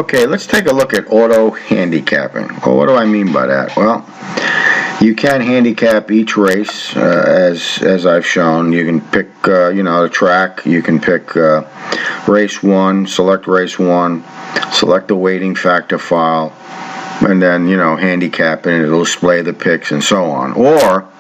Okay, let's take a look at auto-handicapping. Well, what do I mean by that? Well, you can handicap each race as I've shown. You can pick, the track. You can pick race 1, select race 1, select the weighting factor file, and then, handicap it, and it'll display the picks and so on. Or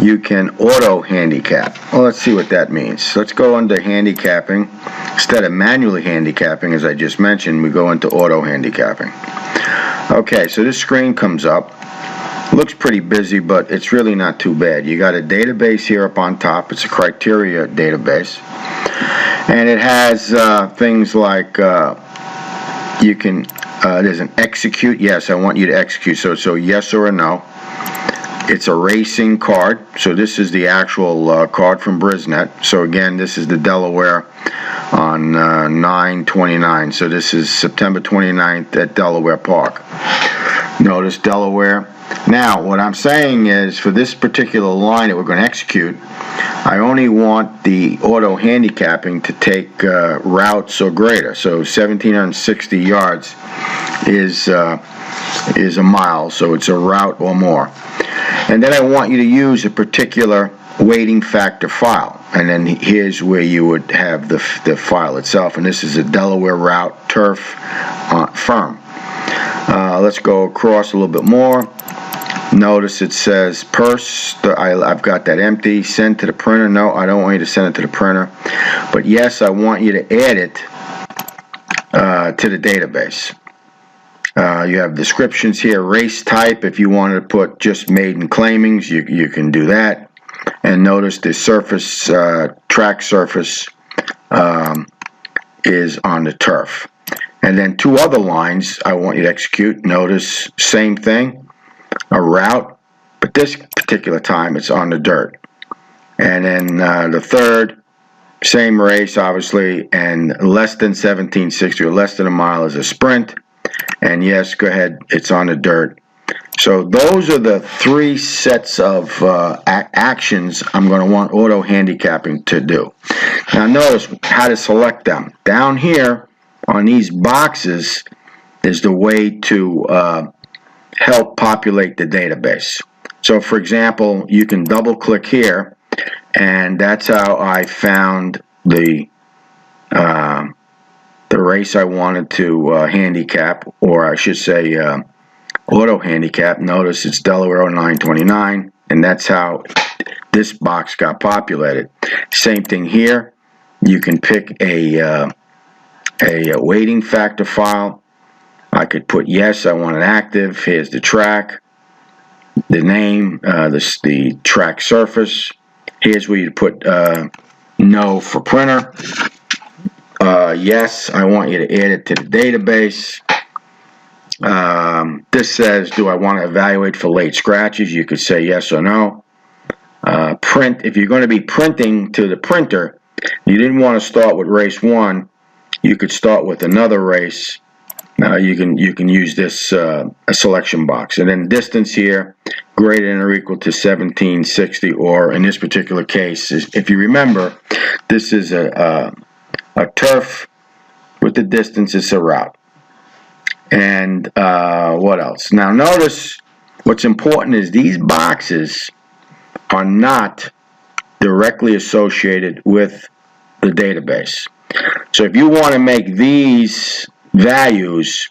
you can auto-handicap. Well, let's see what that means. Let's go under handicapping. Instead of manually handicapping, as I just mentioned, we go into auto-handicapping. Okay, so this screen comes up. Looks pretty busy, but it's really not too bad. You got a database here up on top. It's a criteria database. And it has things like you can, there's an execute. Yes, I want you to execute. So yes or a no. It's a racing card. So this is the actual card from Brisnet. So again, this is the Delaware on 9/29. So this is September 29th at Delaware Park. Notice Delaware. Now, what I'm saying is, for this particular line that we're going to execute, I only want the auto handicapping to take routes or greater. So 1,760 yards is a mile, so it's a route or more. And then I want you to use a particular weighting factor file. And then here's where you would have the file itself. And this is a Delaware route turf firm. Let's go across a little bit more. Notice it says purse. I've got that empty. Send to the printer. No, I don't want you to send it to the printer. But yes, I want you to add it to the database. You have descriptions here. Race type. If you wanted to put just maiden claimings, you can do that. And notice the surface, track surface is on the turf. And then two other lines I want you to execute. Notice, same thing. A route, but this particular time it's on the dirt. And then the third, same race obviously, and less than 1,760 or less than a mile is a sprint. And yes, go ahead, it's on the dirt. So those are the three sets of actions I'm going to want auto handicapping to do. Now notice how to select them. Down here on these boxes is the way to help populate the database. So for example, you can double click here, and that's how I found the race I wanted to handicap, or I should say auto handicap. Notice it's Delaware 9/29, and that's how this box got populated. Same thing here. You can pick a weighting factor file. I could put yes, I want it active. Here's the track, the name, the track surface. Here's where you put no for printer. Yes, I want you to add it to the database. This says, do I want to evaluate for late scratches? You could say yes or no. Print, if you're going to be printing to the printer, you didn't want to start with race 1. You could start with another race. You can use this a selection box, and then distance here greater than or equal to 1,760, or in this particular case, if you remember, this is a turf with the distance. It's a route. And what else? Now notice what's important is these boxes are not directly associated with the database. So if you want to make these values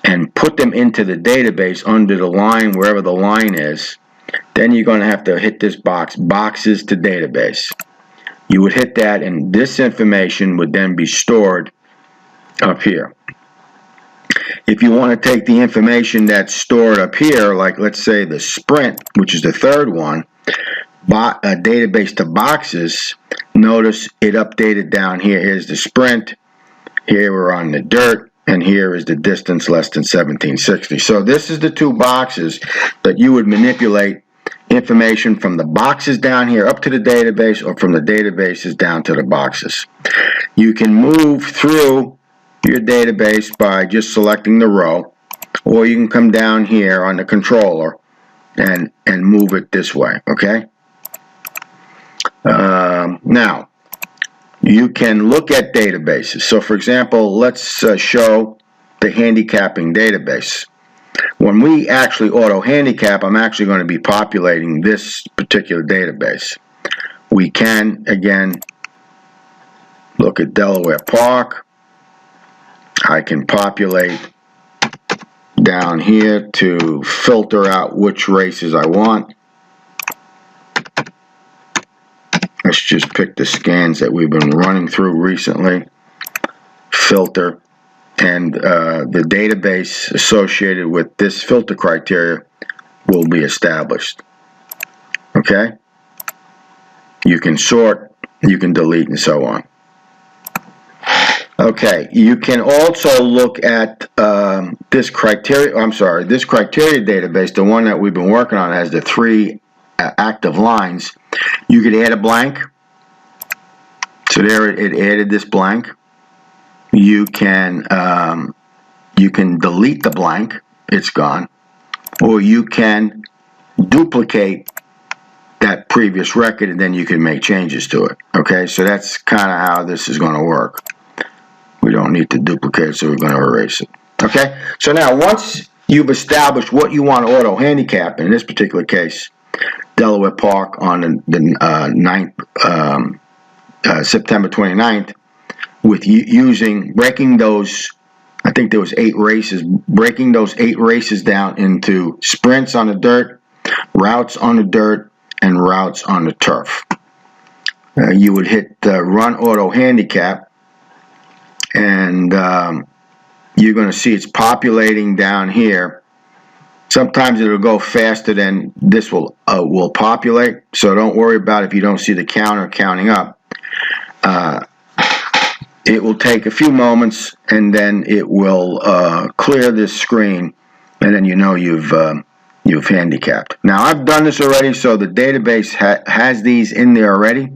and put them into the database under the line, wherever the line is, then you're going to have to hit this box, boxes to database. You would hit that, and this information would then be stored up here. If you want to take the information that's stored up here, like let's say the sprint, which is the third one, a database to boxes, notice it updated down here. Here's the sprint. Here we're on the dirt, and here is the distance less than 1,760. So this is the two boxes that you would manipulate information from the boxes down here up to the database, or from the databases down to the boxes. You can move through your database by just selecting the row, or you can come down here on the controller and move it this way, okay? Now, you can look at databases. So for example, let's show the handicapping database. When we actually auto-handicap, I'm actually going to be populating this particular database. We can, again, look at Delaware Park. I can populate down here to filter out which races I want. Let's just pick the scans that we've been running through recently. Filter. And the database associated with this filter criteria will be established. Okay? You can sort, you can delete, and so on. Okay, you can also look at this criteria database, the one that we've been working on has the 3 active lines. You could add a blank. So there it added this blank. You can delete the blank, it's gone, or you can duplicate that previous record and then you can make changes to it. Okay, so that's kind of how this is going to work. We don't need to duplicate it, so we're going to erase it. Okay, so now once you've established what you want to auto handicap, in this particular case, Delaware Park on the 9th, September 29th, with breaking those, I think there was 8 races, breaking those 8 races down into sprints on the dirt, routes on the dirt, and routes on the turf. You would hit Run Auto Handicap, and you're going to see it's populating down here. Sometimes it'll go faster than this will populate, so don't worry about if you don't see the counter counting up. It will take a few moments, and then it will clear this screen, and then you know you've handicapped. Now I've done this already, so the database has these in there already,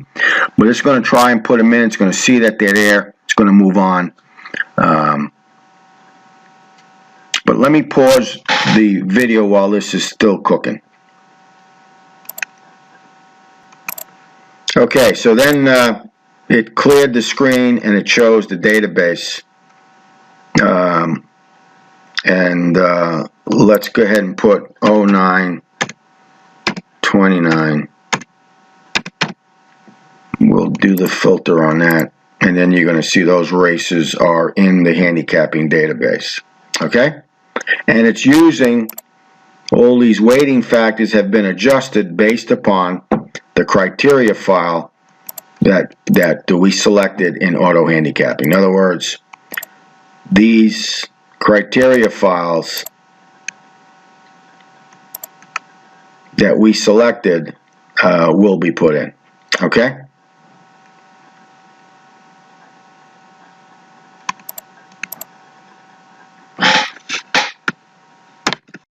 but it's going to try and put them in. It's going to see that they're there. It's going to move on. But let me pause the video while this is still cooking. Okay, so then it cleared the screen and it shows the database. Let's go ahead and put 0929. We'll do the filter on that, and then you're going to see those races are in the handicapping database. Okay? And it's using all these weighting factors have been adjusted based upon the criteria file that we selected in auto handicapping. In other words, these criteria files that we selected will be put in. Okay?